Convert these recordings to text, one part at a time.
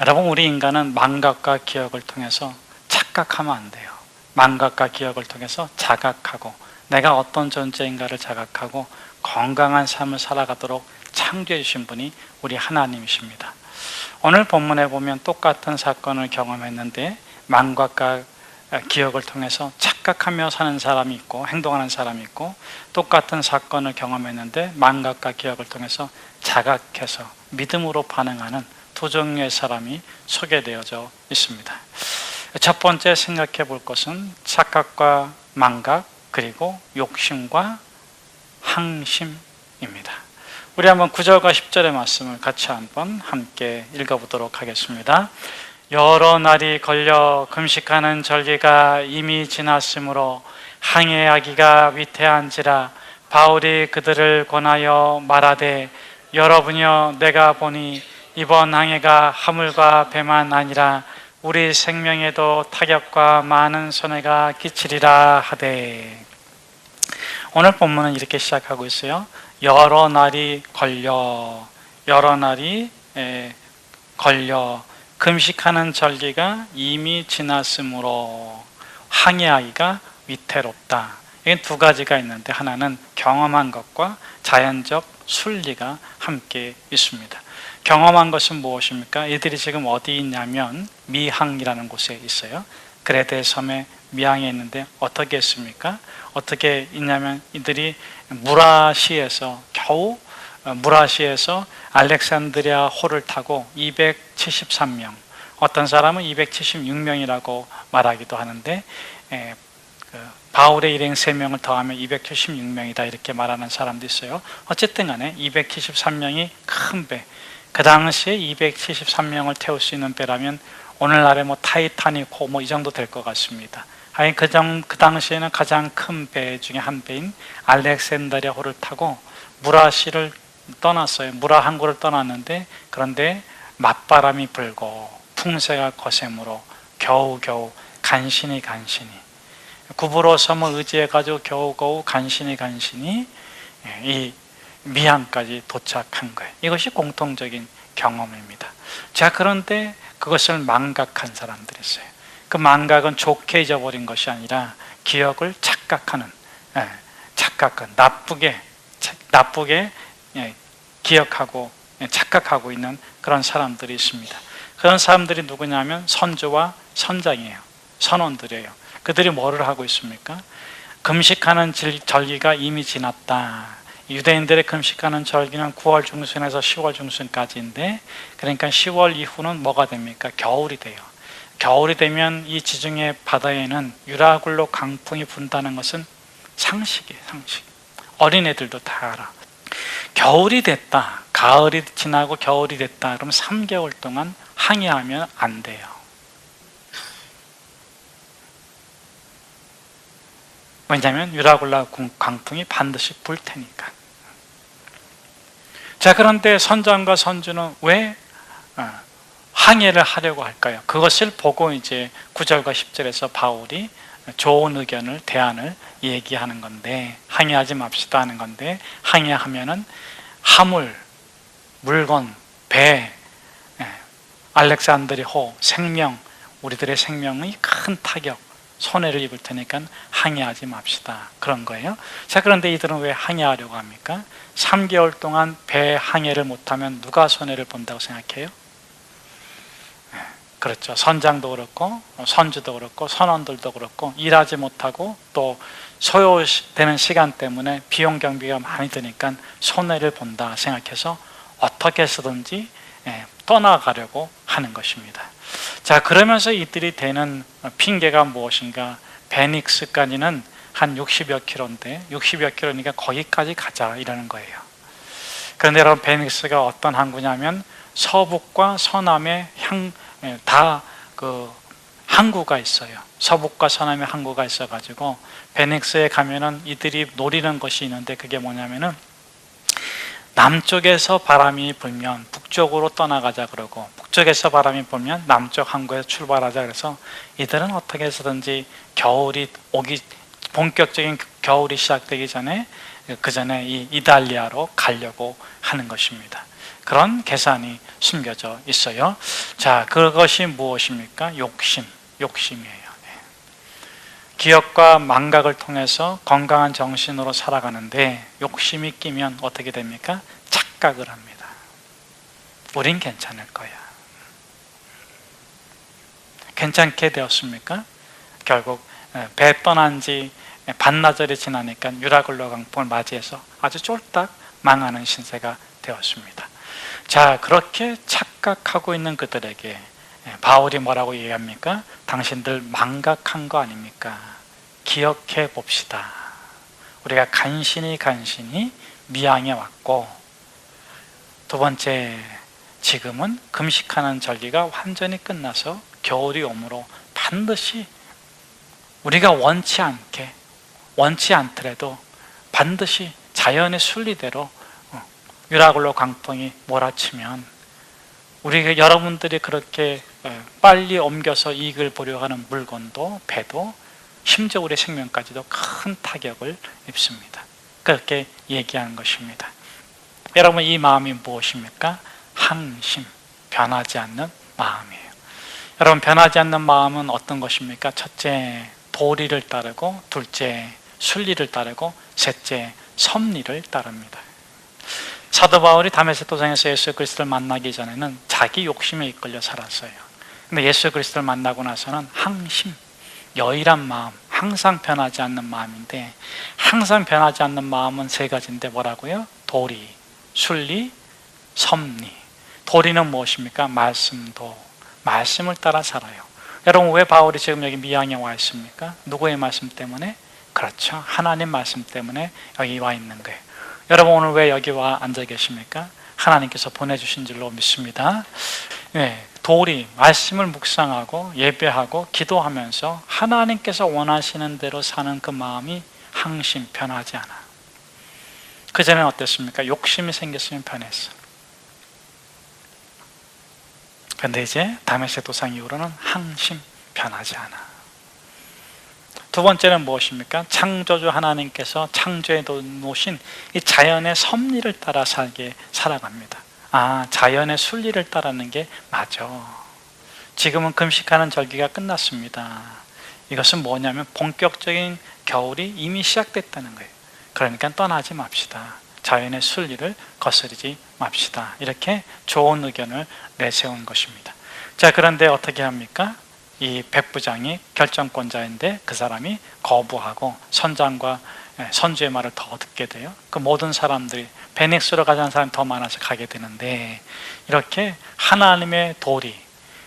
여러분, 우리 인간은 망각과 기억을 통해서 착각하면 안 돼요. 망각과 기억을 통해서 자각하고 내가 어떤 존재인가를 자각하고 건강한 삶을 살아가도록 창조해 주신 분이 우리 하나님이십니다. 오늘 본문에 보면 똑같은 사건을 경험했는데 망각과 기억을 통해서 착각하며 사는 사람이 있고 행동하는 사람이 있고, 똑같은 사건을 경험했는데 망각과 기억을 통해서 자각해서 믿음으로 반응하는 두 종류의 사람이 소개되어져 있습니다. 첫 번째 생각해 볼 것은 착각과 망각, 그리고 욕심과 항심입니다. 우리 한번 9절과 10절의 말씀을 같이 한번 함께 읽어보도록 하겠습니다. 여러 날이 걸려 금식하는 절기가 이미 지났으므로 항해하기가 위태한지라 바울이 그들을 권하여 말하되, 여러분이여 내가 보니 이번 항해가 하물과 배만 아니라 우리 생명에도 타격과 많은 손해가 끼치리라 하되. 오늘 본문은 이렇게 시작하고 있어요. 여러 날이 걸려, 여러 날이 걸려 금식하는 절기가 이미 지났으므로 항해하기가 위태롭다. 이게 두 가지가 있는데, 하나는 경험한 것과 자연적 순리가 함께 있습니다. 경험한 것은 무엇입니까? 이들이 지금 어디 있냐면 미항이라는 곳에 있어요. 그레데 섬의 미항에 있는데 어떻게 했습니까? 어떻게 있냐면 이들이 무라시에서 겨우 무라시에서 알렉산드리아 호를 타고 273명, 어떤 사람은 276명이라고 말하기도 하는데, 바울의 일행 3명을 더하면 276명이다 이렇게 말하는 사람도 있어요. 어쨌든 간에 273명이 큰 배, 그 당시에 273명을 태울 수 있는 배라면 오늘날의 타이타닉 호 이 정도 될 것 같습니다. 아니, 그 당시에는 가장 큰 배 중에 한 배인 알렉산드리아 호를 타고 무라시를 떠났어요. 무라 항구를 떠났는데, 그런데 맞바람이 불고 풍세가 거세므로 겨우겨우 간신히 구브로 섬을 의지해가지고 겨우겨우 간신히 이 미항까지 도착한 거예요. 이것이 공통적인 경험입니다. 자, 그런데 그것을 망각한 사람들이 있어요. 그 망각은 좋게 잊어버린 것이 아니라 기억을 착각하는, 나쁘게 기억하고 착각하고 있는 그런 사람들이 있습니다. 그런 사람들이 누구냐면 선조와 선장이에요. 선원들이에요. 그들이 뭐를 하고 있습니까? 금식하는 절기가 이미 지났다. 유대인들의 금식하는 절기는 9월 중순에서 10월 중순까지인데, 그러니까 10월 이후는 뭐가 됩니까? 겨울이 돼요. 겨울이 되면 이 지중해 바다에는 유라굴로 강풍이 분다는 것은 상식이에요. 상식. 어린애들도 다 알아. 겨울이 됐다, 가을이 지나고 겨울이 됐다 그러면 3개월 동안 항해하면 안 돼요. 왜냐하면 유라굴라 강풍이 반드시 불 테니까. 자, 그런데 선장과 선주는 왜 항해를 하려고 할까요? 그것을 보고 이제 9절과 10절에서 바울이 좋은 의견을, 대안을 얘기하는 건데, 항해하지 맙시다 하는 건데, 항해하면은 화물, 물건, 배, 알렉산드리 호, 생명, 우리들의 생명이 큰 타격, 손해를 입을 테니까 항해하지 맙시다, 그런 거예요. 자, 그런데 이들은 왜 항해하려고 합니까? 3개월 동안 배 항해를 못하면 누가 손해를 본다고 생각해요? 그렇죠. 선장도 그렇고 선주도 그렇고 선원들도 그렇고 일하지 못하고 또 소요되는 시간 때문에 비용 경비가 많이 드니까 손해를 본다 생각해서 어떻게 해서든지 떠나가려고 하는 것입니다. 자, 그러면서 이들이 대는 핑계가 무엇인가? 베닉스까지는 한 60여 킬로인데 60여 킬로니까 거기까지 가자 이러는 거예요. 그런데 여러분, 베닉스가 어떤 항구냐면 서북과 서남의 다 그 항구가 있어요. 서북과 서남의 항구가 있어가지고 베닉스에 가면은 이들이 노리는 것이 있는데, 그게 뭐냐면은 남쪽에서 바람이 불면 북쪽으로 떠나가자 그러고, 북쪽에서 바람이 불면 남쪽 항구에서 출발하자. 그래서 이들은 어떻게 해서든지 겨울이 오기, 본격적인 겨울이 시작되기 전에 그 전에 이 이탈리아로 가려고 하는 것입니다. 그런 계산이 숨겨져 있어요. 자, 그것이 무엇입니까? 욕심이에요. 기억과 망각을 통해서 건강한 정신으로 살아가는데 욕심이 끼면 어떻게 됩니까? 착각을 합니다. 우린 괜찮을 거야. 괜찮게 되었습니까? 결국 배 떠난 지 반나절이 지나니까 유라굴로 강풍을 맞이해서 아주 쫄딱 망하는 신세가 되었습니다. 자, 그렇게 착각하고 있는 그들에게 바울이 뭐라고 얘기합니까? 당신들 망각한 거 아닙니까? 기억해 봅시다. 우리가 간신히 미양해 왔고, 두 번째, 지금은 금식하는 절기가 완전히 끝나서 겨울이 오므로 반드시 우리가 원치 않더라도 반드시 자연의 순리대로 유라굴로 강풍이 몰아치면 우리가 여러분들이 그렇게 빨리 옮겨서 이익을 보려고 하는 물건도 배도 심지어 우리 생명까지도 큰 타격을 입습니다. 그렇게 얘기하는 것입니다. 여러분, 이 마음이 무엇입니까? 항심, 변하지 않는 마음이에요. 여러분, 변하지 않는 마음은 어떤 것입니까? 첫째, 도리를 따르고, 둘째, 순리를 따르고, 셋째, 섭리를 따릅니다. 사도 바울이 다메섹 도상에서 예수 그리스도를 만나기 전에는 자기 욕심에 이끌려 살았어요. 근데 예수 그리스도를 만나고 나서는 항심, 여일한 마음, 항상 변하지 않는 마음인데, 항상 변하지 않는 마음은 세 가지인데 뭐라고요? 도리, 순리, 섭리. 도리는 무엇입니까? 말씀을 따라 살아요. 여러분, 왜 바울이 지금 여기 미양에 와 있습니까? 누구의 말씀 때문에? 그렇죠, 하나님 말씀 때문에 여기 와 있는 거예요. 여러분, 오늘 왜 여기 와 앉아 계십니까? 하나님께서 보내주신 줄로 믿습니다. 도리, 말씀을 묵상하고 예배하고 기도하면서 하나님께서 원하시는 대로 사는 그 마음이 항심, 변하지 않아. 그전에는 어땠습니까? 욕심이 생겼으면 변했어. 그런데 이제 다메섹 도상 이후로는 항심, 변하지 않아. 두 번째는 무엇입니까? 창조주 하나님께서 창조해 놓으신 이 자연의 섭리를 따라 살아갑니다. 자연의 순리를 따르는 게 맞아. 지금은 금식하는 절기가 끝났습니다. 이것은 뭐냐면 본격적인 겨울이 이미 시작됐다는 거예요. 그러니까 떠나지 맙시다. 자연의 순리를 거스르지 맙시다. 이렇게 좋은 의견을 내세운 것입니다. 자, 그런데 어떻게 합니까? 이 백부장이 결정권자인데 그 사람이 거부하고 선장과 선주의 말을 더 듣게 돼요. 그 모든 사람들이 베넥스로 가자는 사람이 더 많아서 가게 되는데, 이렇게 하나님의 도리,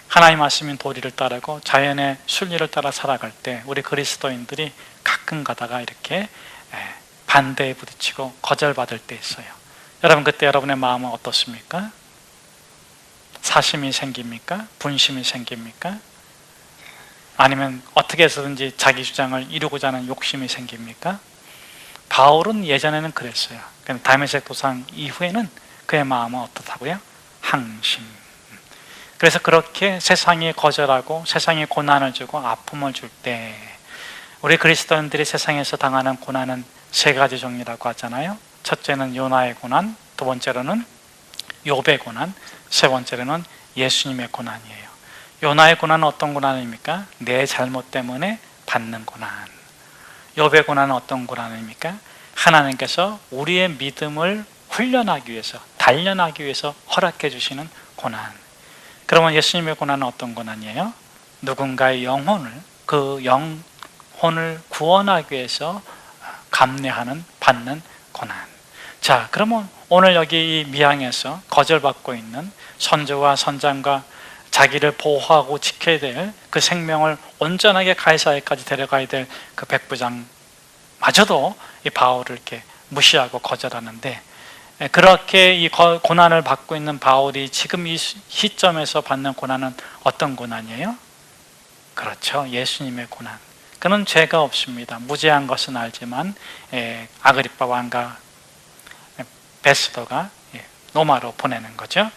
하나님 말씀인 도리를 따르고 자연의 순리를 따라 살아갈 때 우리 그리스도인들이 가끔 가다가 이렇게 반대에 부딪히고 거절받을 때 있어요. 여러분, 그때 여러분의 마음은 어떻습니까? 사심이 생깁니까? 분심이 생깁니까? 아니면 어떻게 해서든지 자기 주장을 이루고자 하는 욕심이 생깁니까? 바울은 예전에는 그랬어요. 다메섹 도상 이후에는 그의 마음은 어떻다고요? 항심. 그래서 그렇게 세상이 거절하고 세상이 고난을 주고 아픔을 줄 때 우리 그리스도인들이 세상에서 당하는 고난은 세 가지 종류라고 하잖아요. 첫째는 요나의 고난, 두 번째로는 욥의 고난, 세 번째로는 예수님의 고난이에요. 요나의 고난은 어떤 고난입니까? 내 잘못 때문에 받는 고난. 욥의 고난은 어떤 고난입니까? 하나님께서 우리의 믿음을 훈련하기 위해서, 단련하기 위해서 허락해 주시는 고난. 그러면 예수님의 고난은 어떤 고난이에요? 누군가의 그 영혼을 구원하기 위해서 감내하는, 받는 고난. 자, 그러면 오늘 여기 이 미항에서 거절받고 있는 선조와 선장과 자기를 보호하고 지켜야 될 그 생명을 온전하게 가이사야까지 데려가야 될 그 백부장마저도 이 바울을 이렇게 무시하고 거절하는데, 그렇게 이 고난을 받고 있는 바울이 지금 이 시점에서 받는 고난은 어떤 고난이에요? 그렇죠, 예수님의 고난. 그는 죄가 없습니다. 무죄한 것은 알지만 아그리파 왕과 베스도가 로마로 보내는 거죠.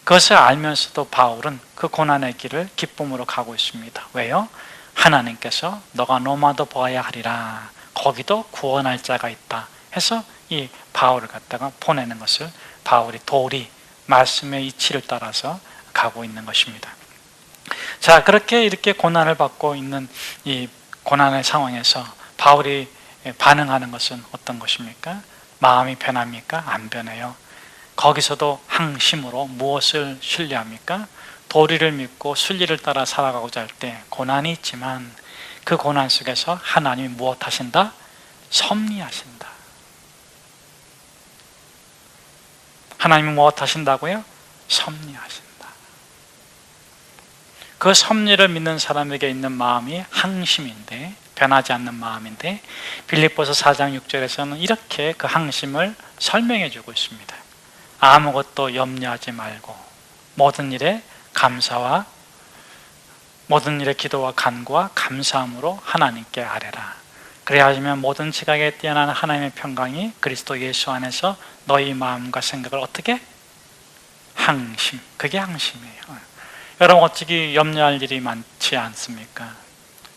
그것을 알면서도 바울은 그 고난의 길을 기쁨으로 가고 있습니다. 왜요? 하나님께서 너가 로마도 보아야 하리라, 거기도 구원할 자가 있다 해서 이 바울을 갖다가 보내는 것을 바울이 도리, 말씀의 이치를 따라서 가고 있는 것입니다. 자, 그렇게 이렇게 고난을 받고 있는 이 고난의 상황에서 바울이 반응하는 것은 어떤 것입니까? 마음이 변합니까? 안 변해요. 거기서도 항심으로 무엇을 신뢰합니까? 도리를 믿고 순리를 따라 살아가고자 할 때 고난이 있지만 그 고난 속에서 하나님이 무엇 하신다? 섭리하신다. 하나님이 무엇 하신다고요? 섭리하신다. 그 섭리를 믿는 사람에게 있는 마음이 항심인데, 변하지 않는 마음인데, 빌립보서 4장 6절에서는 이렇게 그 항심을 설명해 주고 있습니다. 아무것도 염려하지 말고 모든 일에 기도와 간구와 감사함으로 하나님께 아뢰라. 그래야지만 모든 지각에 뛰어난 하나님의 평강이 그리스도 예수 안에서 너희 마음과 생각을 어떻게? 항심. 그게 항심이에요. 여러분, 어찌 염려할 일이 많지 않습니까?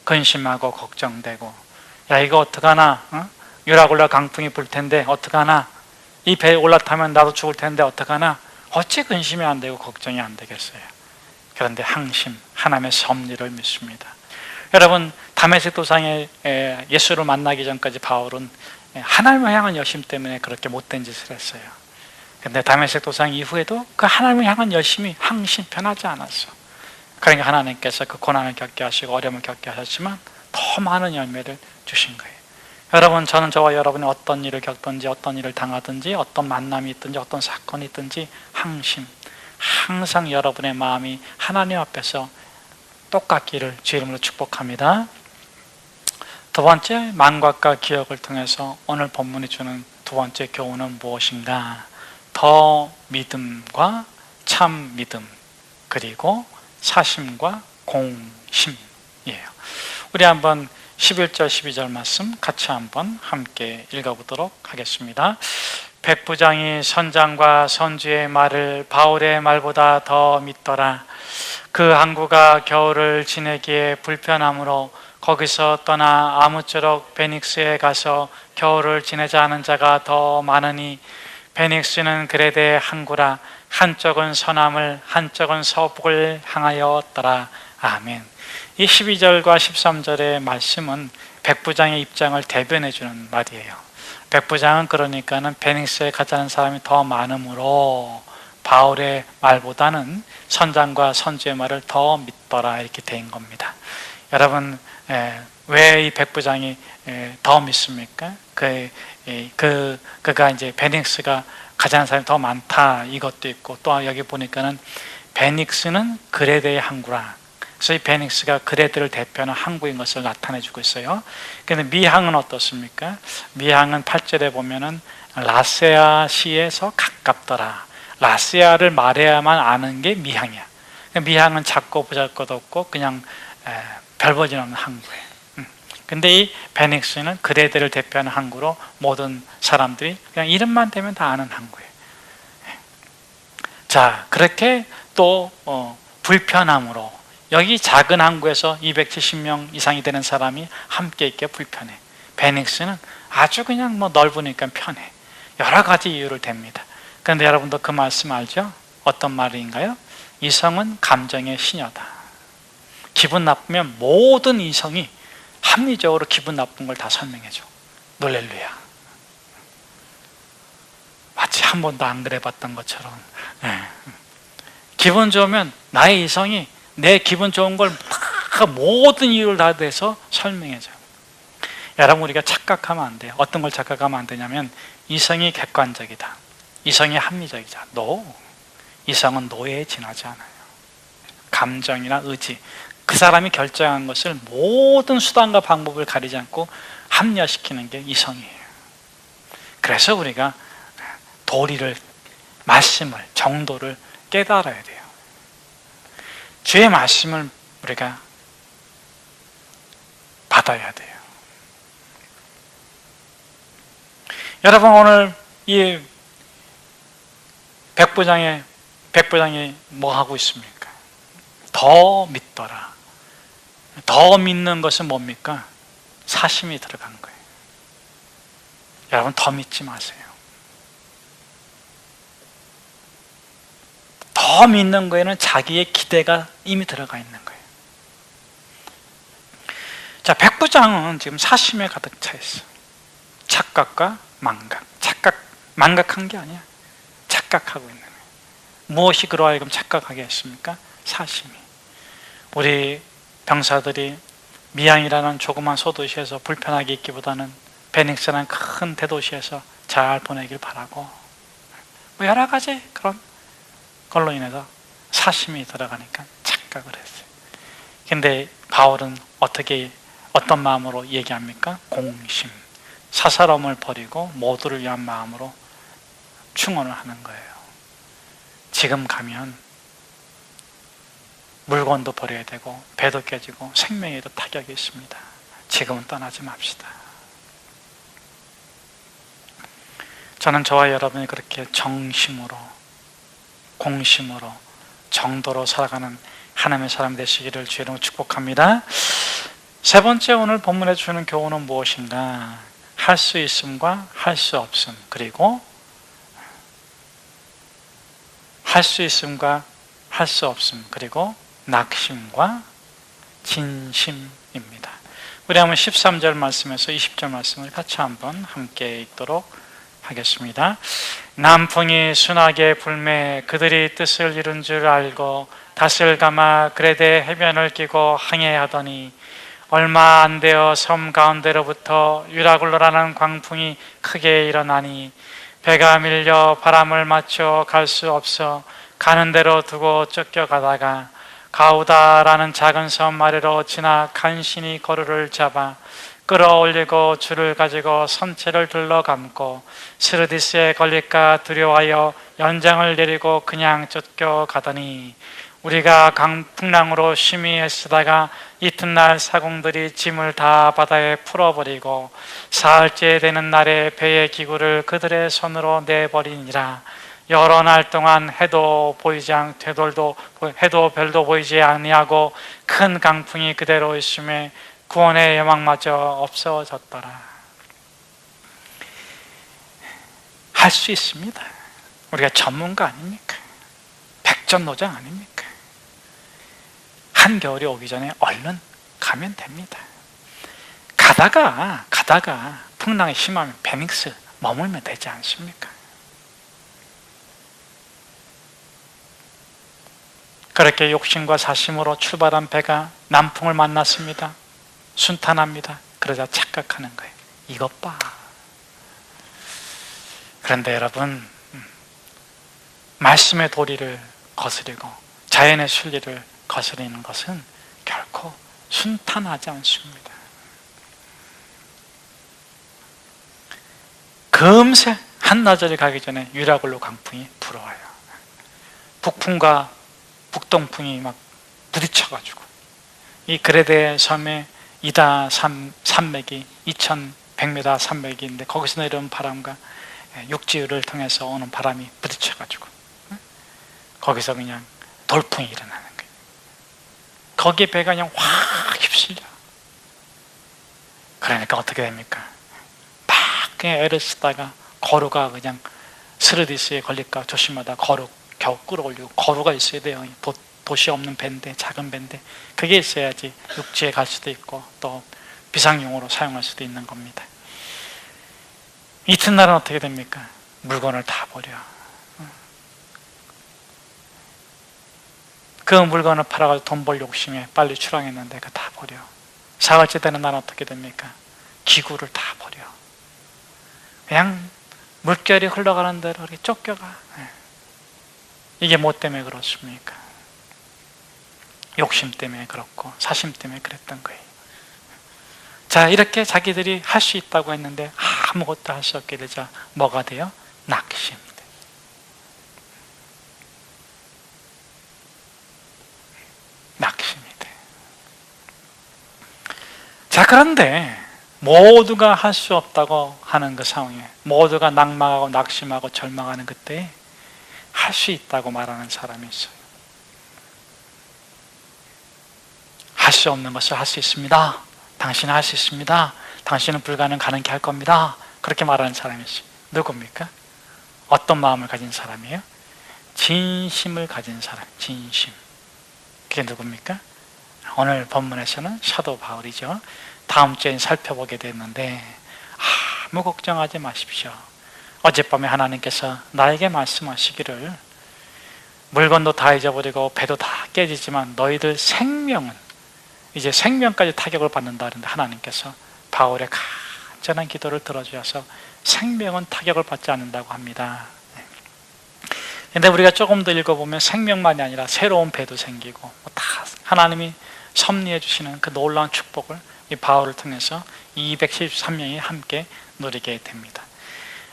근심하고 걱정되고, 야, 이거 어떡하나? 유라굴라 강풍이 불 텐데 어떡하나? 이 배에 올라타면 나도 죽을 텐데 어떡하나? 어찌 근심이 안 되고 걱정이 안 되겠어요? 그런데 항심, 하나님의 섭리를 믿습니다. 여러분, 다메섹 도상에 예수를 만나기 전까지 바울은 하나님을 향한 열심 때문에 그렇게 못된 짓을 했어요. 그런데 다메섹 도상 이후에도 그 하나님을 향한 열심이 항심 변하지 않았어. 그러니까 하나님께서 그 고난을 겪게 하시고 어려움을 겪게 하셨지만 더 많은 열매를 주신 거예요. 여러분, 저는 저와 여러분이 어떤 일을 겪든지 어떤 일을 당하든지 어떤 만남이 있든지 어떤 사건이 있든지 항심, 항상 여러분의 마음이 하나님 앞에서 똑같기를 주 이름으로 축복합니다. 두 번째, 망각과 기억을 통해서 오늘 본문이 주는 두 번째 교훈은 무엇인가? 더 믿음과 참 믿음, 그리고 사심과 공심이에요. 우리 한번 11절 12절 말씀 같이 한번 함께 읽어보도록 하겠습니다. 백부장이 선장과 선주의 말을 바울의 말보다 더 믿더라. 그 항구가 겨울을 지내기에 불편하므로 거기서 떠나 아무쪼록 베닉스에 가서 겨울을 지내자 하는 자가 더 많으니, 베닉스는 그레데 항구라. 한쪽은 서남을 한쪽은 서북을 향하였더라. 아멘. 이 12절과 13절의 말씀은 백부장의 입장을 대변해 주는 말이에요. 백부장은 그러니까는 베닉스에 가자는 사람이 더 많으므로 바울의 말보다는 선장과 선주의 말을 더 믿더라, 이렇게 된 겁니다. 여러분, 왜 이 백부장이 더 믿습니까? 그가 이제 베닉스가 가자는 사람이 더 많다, 이것도 있고, 또 여기 보니까는 베닉스는 그레데의 항구라. 그래서 이 베닉스가 그레데를 대표하는 항구인 것을 나타내주고 있어요. 그런데 미항은 어떻습니까? 미항은 8절에 보면은 라세아시에서 가깝더라. 라세아를 말해야만 아는 게 미항이야. 미항은 작고 보잘것 없고 그냥 별볼일 없는 항구예요. 근데 이 베닉스는 그레데를 대표하는 항구로 모든 사람들이 그냥 이름만 대면 다 아는 항구예요. 자, 그렇게 또 불편함으로, 여기 작은 항구에서 270명 이상이 되는 사람이 함께 있기가 불편해. 베닉스는 아주 그냥 넓으니까 편해. 여러 가지 이유를 댑니다. 그런데 여러분도 그 말씀 알죠? 어떤 말인가요? 이성은 감정의 시녀다. 기분 나쁘면 모든 이성이 합리적으로 기분 나쁜 걸 다 설명해줘. 놀렐루야. 마치 한 번도 안 그래봤던 것처럼. 기분 좋으면 나의 이성이 내 기분 좋은 걸 모든 이유를 다 대서 설명해줘요. 여러분, 우리가 착각하면 안 돼요. 어떤 걸 착각하면 안 되냐면, 이성이 객관적이다, 이성이 합리적이다. 이성은 노예에 지나지 않아요. 감정이나 의지, 그 사람이 결정한 것을 모든 수단과 방법을 가리지 않고 합리화시키는 게 이성이에요. 그래서 우리가 도리를, 말씀을, 정도를 깨달아야 돼요. 주의 말씀을 우리가 받아야 돼요. 여러분, 오늘 이 백부장이 뭐 하고 있습니까? 더 믿더라. 더 믿는 것은 뭡니까? 사심이 들어간 거예요. 여러분, 더 믿지 마세요. 더 믿는 거에는 자기의 기대가 이미 들어가 있는 거예요. 자, 백부장은 지금 사심에 가득 차 있어. 착각과 망각. 망각한 게 아니야. 착각하고 있는 거예요. 무엇이 그로 하여금 착각하게 했습니까? 사심이. 우리 병사들이 미양이라는 조그만 소도시에서 불편하게 있기보다는 베닉스라는 큰 대도시에서 잘 보내길 바라고, 뭐 여러 가지 그런 걸로 인해서 사심이 들어가니까 착각을 했어요. 근데 바울은 어떤 마음으로 얘기합니까? 공심, 사사로움을 버리고 모두를 위한 마음으로 충원을 하는 거예요. 지금 가면 물건도 버려야 되고 배도 깨지고 생명에도 타격이 있습니다. 지금은 떠나지 맙시다. 저는 저와 여러분이 그렇게 정심으로, 공심으로, 정도로 살아가는 하나님의 사람 되시기를 주의 이름으로 축복합니다. 세 번째, 오늘 본문에 주는 교훈은 무엇인가? 할 수 있음과 할 수 없음, 그리고 할 수 있음과 할 수 없음, 그리고 낙심과 진심입니다. 우리 한번 13절 말씀에서 20절 말씀을 같이 한번 함께 읽도록 하겠습니다. 남풍이 순하게 불매 그들이 뜻을 이룬 줄 알고 닷을 감아 그레데 해변을 끼고 항해하더니 얼마 안 되어 섬 가운데로부터 유라굴로라는 광풍이 크게 일어나니 배가 밀려 바람을 맞춰 갈 수 없어 가는 대로 두고 쫓겨가다가 가우다라는 작은 섬 아래로 지나 간신히 거루를 잡아 끌어올리고 줄을 가지고 선체를 둘러감고 스르디스에 걸릴까 두려워하여 연장을 내리고 그냥 쫓겨가더니 우리가 강풍랑으로 심히 애쓰다가 이튿날 사공들이 짐을 다 바다에 풀어버리고 사흘째 되는 날에 배의 기구를 그들의 손으로 내버리니라. 여러 날 동안 해도 별도 보이지 아니하고 큰 강풍이 그대로 있음에 구원의 여망마저 없어졌더라. 할 수 있습니다. 우리가 전문가 아닙니까? 백전노장 아닙니까? 한겨울이 오기 전에 얼른 가면 됩니다. 가다가 풍랑이 심하면 베닉스 머물면 되지 않습니까? 그렇게 욕심과 사심으로 출발한 배가 남풍을 만났습니다. 순탄합니다. 그러자 착각하는 거예요. 이것 봐. 그런데 여러분, 말씀의 도리를 거스리고 자연의 순리를 거스리는 것은 결코 순탄하지 않습니다. 금세 한나절이 가기 전에 유라굴로 강풍이 불어와요. 북풍과 북동풍이 막 부딪혀가지고 이 그레데 섬의 이다 산맥이 2100m 산맥이 있는데 거기서 내려오는 바람과 육지를 통해서 오는 바람이 부딪혀가지고 거기서 그냥 돌풍이 일어나는 거예요. 거기에 배가 그냥 확 휩쓸려. 그러니까 어떻게 됩니까? 막 그냥 애를 쓰다가 거루가 그냥 스르디스에 걸릴까 조심하다 거루 겨우 끌어올리고, 거루가 있어야 돼요. 도시 없는 배인데, 작은 배인데 그게 있어야지 육지에 갈 수도 있고 또 비상용으로 사용할 수도 있는 겁니다. 이튿날은 어떻게 됩니까? 물건을 다 버려. 그 물건을 팔아가지고 돈 벌 욕심에 빨리 출항했는데 그거 다 버려. 사흘째 되는 날은 어떻게 됩니까? 기구를 다 버려. 그냥 물결이 흘러가는 대로 이렇게 쫓겨가. 이게 뭐 때문에 그렇습니까? 욕심 때문에 그렇고 사심 때문에 그랬던 거예요. 자, 이렇게 자기들이 할 수 있다고 했는데 아무것도 할 수 없게 되자 뭐가 돼요? 낙심이 돼. 낙심이 돼. 자, 그런데 모두가 할 수 없다고 하는 그 상황에, 모두가 낙망하고 낙심하고 절망하는 그때에 할 수 있다고 말하는 사람이 있어요. 할 수 없는 것을 할 수 있습니다. 당신은 할 수 있습니다. 당신은 불가능하게 할 겁니다. 그렇게 말하는 사람이 있어요. 누굽니까? 어떤 마음을 가진 사람이에요? 진심을 가진 사람, 진심. 그게 누굽니까? 오늘 본문에서는 사도 바울이죠. 다음 주에 살펴보게 됐는데 아무 걱정하지 마십시오. 어젯밤에 하나님께서 나에게 말씀하시기를 물건도 다 잊어버리고 배도 다 깨지지만 너희들 생명은 이제 생명까지 타격을 받는다 하는데 하나님께서 바울의 간절한 기도를 들어주셔서 생명은 타격을 받지 않는다고 합니다. 근데 우리가 조금 더 읽어보면 생명만이 아니라 새로운 배도 생기고 다 하나님이 섭리해 주시는 그 놀라운 축복을 이 바울을 통해서 273명이 함께 누리게 됩니다.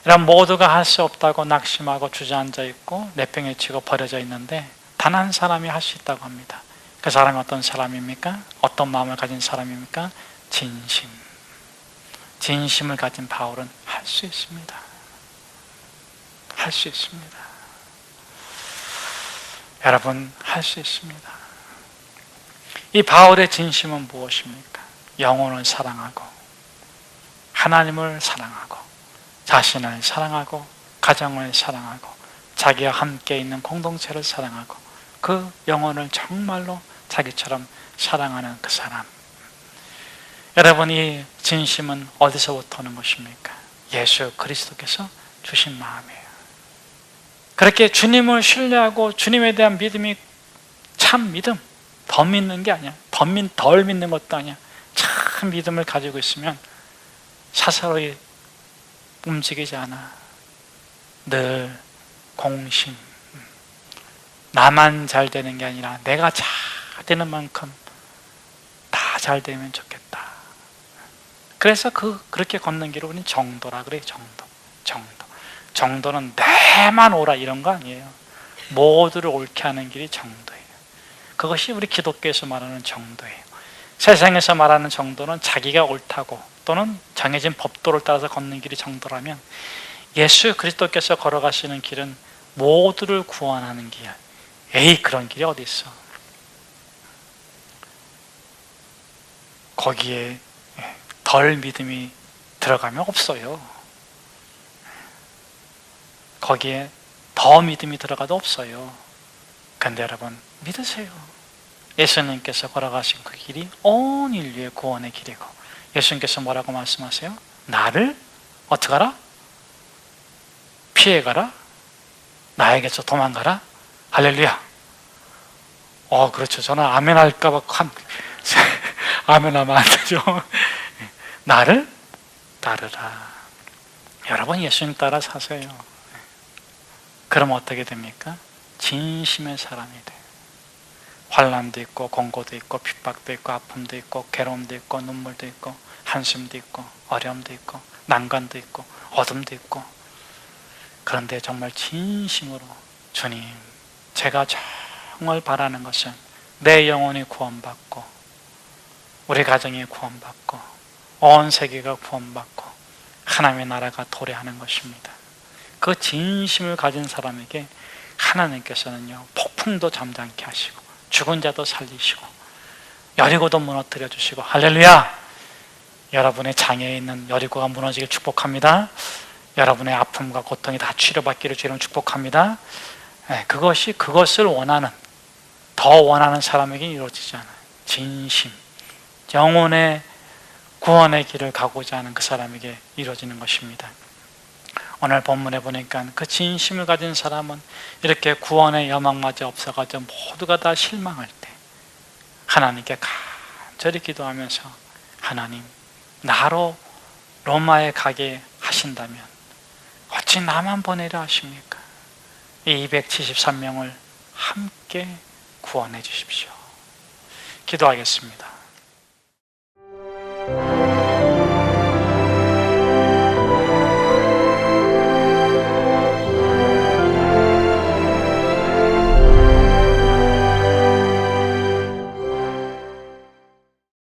이런 모두가 할 수 없다고 낙심하고 주저앉아 있고 내팽에 치고 버려져 있는데 단 한 사람이 할 수 있다고 합니다. 그 사람이 어떤 사람입니까? 어떤 마음을 가진 사람입니까? 진심. 진심을 가진 바울은 할 수 있습니다. 할 수 있습니다. 여러분, 할 수 있습니다. 이 바울의 진심은 무엇입니까? 영혼을 사랑하고 하나님을 사랑하고 자신을 사랑하고 가정을 사랑하고 자기와 함께 있는 공동체를 사랑하고 그 영혼을 정말로 자기처럼 사랑하는 그 사람. 여러분, 이 진심은 어디서부터 오는 것입니까? 예수 그리스도께서 주신 마음이에요. 그렇게 주님을 신뢰하고 주님에 대한 믿음이 참 믿음, 더 믿는 게 아니야. 덜 믿는 것도 아니야. 참 믿음을 가지고 있으면 사사로이 움직이지 않아. 늘 공심. 나만 잘 되는 게 아니라 내가 잘 되는 만큼 다 잘 되면 좋겠다. 그래서 그렇게 걷는 길을 우리는 정도라 그래요. 정도는 내만 오라 이런 거 아니에요. 모두를 옳게 하는 길이 정도예요. 그것이 우리 기독교에서 말하는 정도예요. 세상에서 말하는 정도는 자기가 옳다고 또는 정해진 법도를 따라서 걷는 길이 정도라면 예수 그리스도께서 걸어가시는 길은 모두를 구원하는 길. 에이, 그런 길이 어디 있어? 거기에 덜 믿음이 들어가면 없어요. 거기에 더 믿음이 들어가도 없어요. 근데 여러분, 믿으세요. 예수님께서 걸어가신 그 길이 온 인류의 구원의 길이고 예수님께서 뭐라고 말씀하세요? 나를 어떻게 하라? 피해가라? 나에게서 도망가라? 할렐루야. 그렇죠. 저는 아멘 할까봐 아멘 하면 안 되죠. 나를 따르라. 여러분, 예수님 따라 사세요. 그럼 어떻게 됩니까? 진심의 사람이 돼요. 환난도 있고 공고도 있고 핍박도 있고 아픔도 있고 괴로움도 있고 눈물도 있고 한숨도 있고 어려움도 있고 난관도 있고 어둠도 있고, 그런데 정말 진심으로 주님, 제가 정말 바라는 것은 내 영혼이 구원받고 우리 가정이 구원받고 온 세계가 구원받고 하나님의 나라가 도래하는 것입니다. 그 진심을 가진 사람에게 하나님께서는요, 폭풍도 잠잠케 하시고 죽은 자도 살리시고 여리고도 무너뜨려 주시고, 할렐루야! 여러분의 장애에 있는 여리고가 무너지길 축복합니다. 여러분의 아픔과 고통이 다 치료받기를 주님 축복합니다. 그것을 원하는, 더 원하는 사람에게 이루어지지 않아요. 진심, 영혼의 구원의 길을 가고자 하는 그 사람에게 이루어지는 것입니다. 오늘 본문에 보니까 그 진심을 가진 사람은 이렇게 구원의 여망마저 없어가지고 모두가 다 실망할 때 하나님께 간절히 기도하면서, 하나님, 나로 로마에 가게 하신다면 어찌 나만 보내려 하십니까? 이 273명을 함께 구원해 주십시오. 기도하겠습니다.